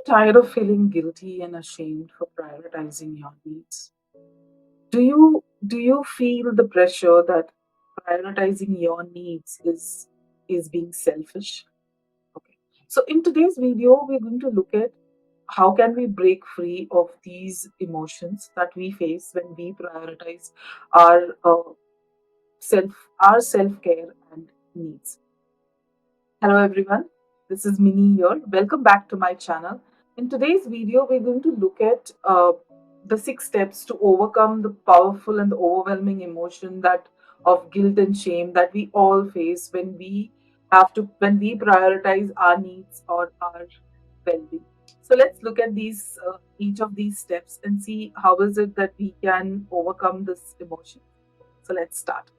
Tired of feeling guilty and ashamed for prioritizing your needs? Do you feel the pressure that prioritizing your needs is being selfish? Okay. So in today's video, we're going to look at how can we break free of these emotions that we face when we prioritize our self-care and needs. Hello everyone, this is Minnie here. Welcome back to my channel. In today's video, we're going to look at the 6 steps to overcome the powerful and the overwhelming emotion that of guilt and shame that we all face when we prioritize our needs or our well-being. So let's look at these each of these steps and see how is it that we can overcome this emotion. So let's start.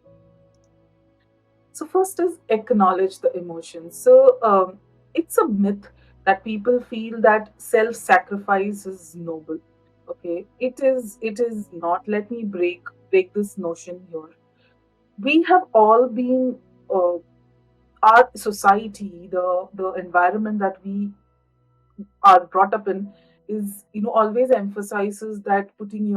So first is acknowledge the emotion. So it's a myth that people feel that self-sacrifice is noble. Okay, it is not. Let me break this notion here. We have all been uh, our society, the environment that we are brought up in is always emphasizes that putting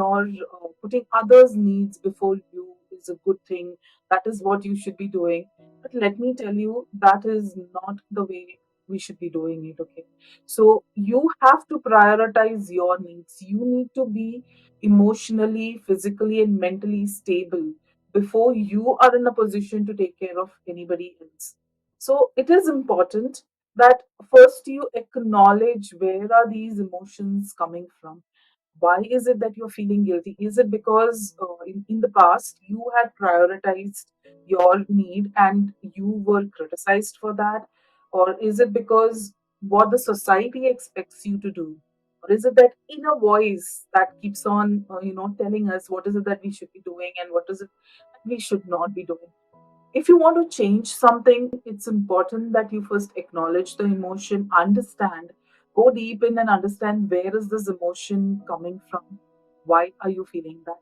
others needs before you is a good thing. That is what you should be doing, but let me tell you that is not the way we should be doing it. Okay, so you have to prioritize your needs. You need to be emotionally, physically and mentally stable before you are in a position to take care of anybody else. So it is important that first you acknowledge where are these emotions coming from. Why is it that you're feeling guilty? Is it because in the past you had prioritized your need and you were criticized for that? Or is it because what the society expects you to do? Or is it that inner voice that keeps on telling us what is it that we should be doing and what is it that we should not be doing? If you want to change something, it's important that you first acknowledge the emotion, understand, go deep in and understand where is this emotion coming from? Why are you feeling that?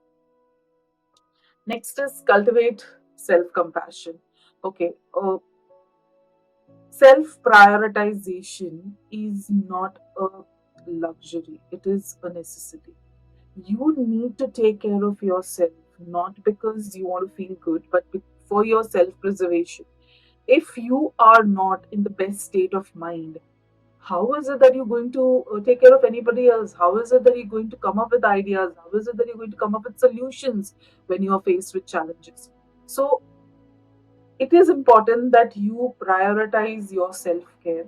Next is cultivate self compassion. Okay, self prioritization is not a luxury, it is a necessity. You need to take care of yourself, not because you want to feel good, but for your self preservation. If you are not in the best state of mind, how is it that you're going to take care of anybody else? How is it that you're going to come up with ideas? How is it that you're going to come up with solutions when you are faced with challenges? So, it is important that you prioritize your self care.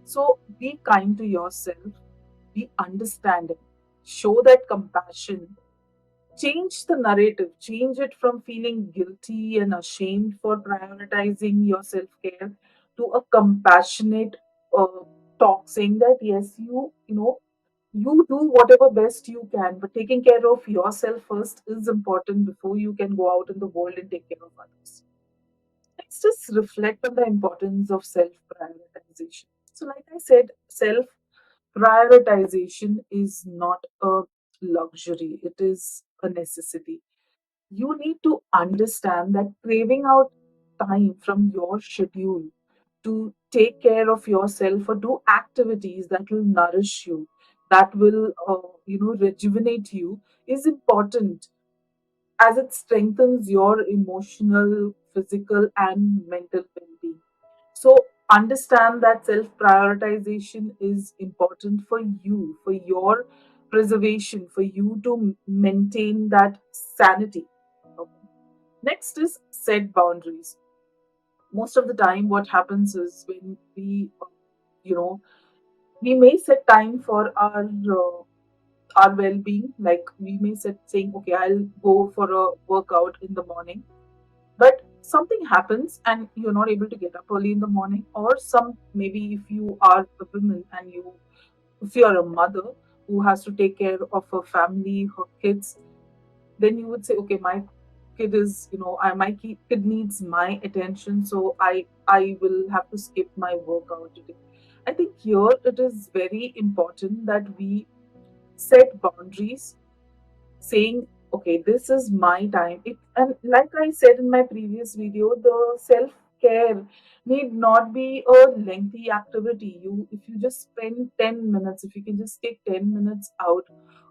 So, be kind to yourself, be understanding, show that compassion. Change the narrative, change it from feeling guilty and ashamed for prioritizing your self care to a compassionate uh, talk saying that yes, you do whatever best you can, but taking care of yourself first is important before you can go out in the world and take care of others. Let's just reflect on the importance of self prioritization. So, like I said, self prioritization is not a luxury, it is a necessity. You need to understand that craving out time from your schedule to take care of yourself or do activities that will nourish you, that will rejuvenate you is important as it strengthens your emotional, physical, and mental well being. So, understand that self prioritization is important for you, for your preservation, for you to maintain that sanity. Okay. Next is set boundaries. Most of the time, what happens is when you know, we may set time for our well-being. Like we may set saying, okay, I'll go for a workout in the morning, but something happens and you're not able to get up early in the morning, or some maybe if you are a woman and if you're a mother who has to take care of her family, her kids, then you would say, okay, my kid is kid needs my attention, so I will have to skip my workout today. I think here it is very important that we set boundaries saying, okay, this is my time. And like I said in my previous video, the self care need not be a lengthy activity. If you just spend 10 minutes, if you can just take 10 minutes out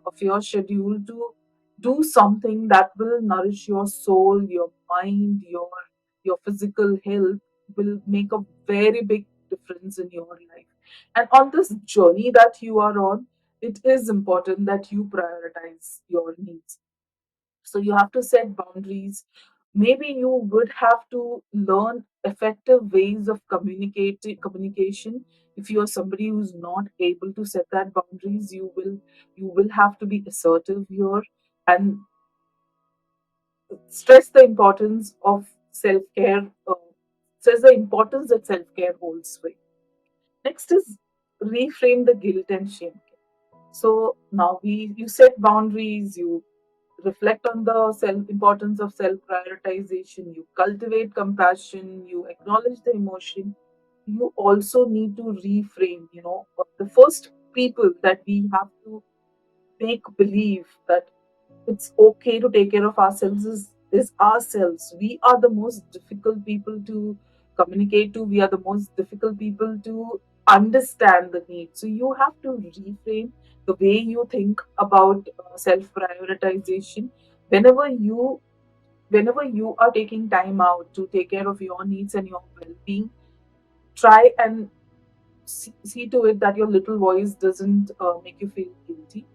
of your schedule to do something that will nourish your soul, your mind, your physical health, will make a very big difference in your life. And on this journey that you are on, it is important that you prioritize your needs. So you have to set boundaries. Maybe you would have to learn effective ways of communication. If you are somebody who's not able to set that boundaries, you will have to be assertive here and stress the importance of self-care. Stress the importance that self-care holds for you. Next is reframe the guilt and shame. So now you set boundaries, you reflect on the self importance of self prioritization, you cultivate compassion, you acknowledge the emotion. You also need to reframe. The first people that we have to make believe that it's okay to take care of ourselves is ourselves. We are the most difficult people to communicate to. We are the most difficult people to understand the need. So you have to reframe the way you think about self prioritization. Whenever you whenever you are taking time out to take care of your needs and your well-being, try and see to it that your little voice doesn't make you feel guilty.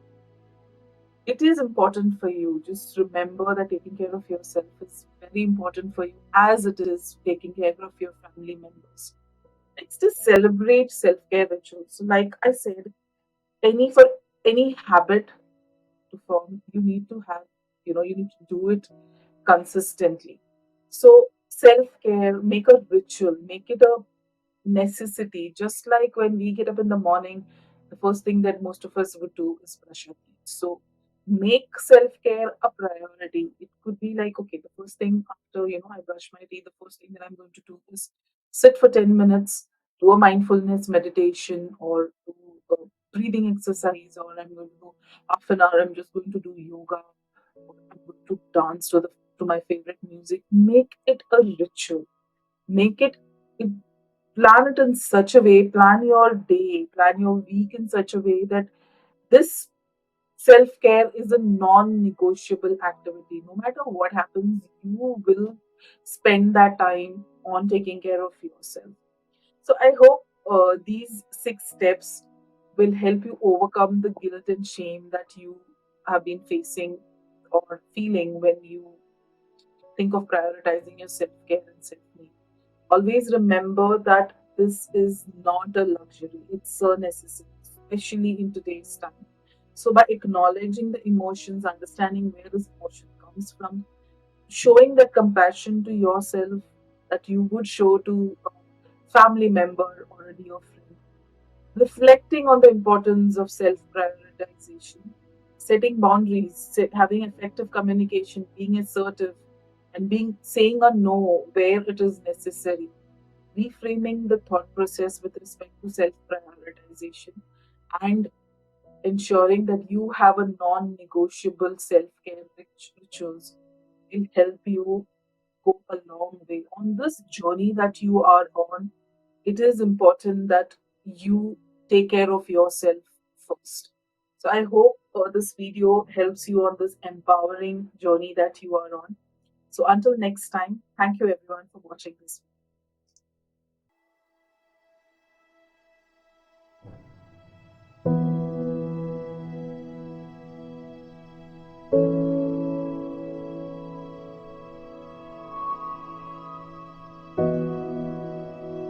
It is important for you. Just remember that taking care of yourself is very important for you, as it is taking care of your family members. Next is celebrate self-care rituals. So like I said, for any habit to form, you need to do it consistently. So self-care, make a ritual, make it a necessity. Just like when we get up in the morning, the first thing that most of us would do is brush our teeth. So make self care a priority. It could be like, okay, the first thing after I brush my teeth, the first thing that I'm going to do is sit for 10 minutes, do a mindfulness meditation, or do a breathing exercise, or I'm going to do half an hour. I'm just going to do yoga, or I'm going to dance to my favorite music. Make it a ritual. Make it plan it in such a way, plan your day, plan your week in such a way that this self care is a non negotiable activity. No matter what happens, you will spend that time on taking care of yourself. So I hope these 6 steps will help you overcome the guilt and shame that you have been facing or feeling when you think of prioritizing your self care and self need. Always remember that this is not a luxury, it's a necessity, especially in today's time. So, by acknowledging the emotions, understanding where this emotion comes from, showing that compassion to yourself that you would show to a family member or a dear friend, reflecting on the importance of self prioritization, setting boundaries, having effective communication, being assertive, and being saying a no where it is necessary, reframing the thought process with respect to self prioritization, and ensuring that you have a non negotiable self care rituals will help you go a long way. On this journey that you are on, it is important that you take care of yourself first. So, I hope this video helps you on this empowering journey that you are on. So, until next time, thank you everyone for watching this video.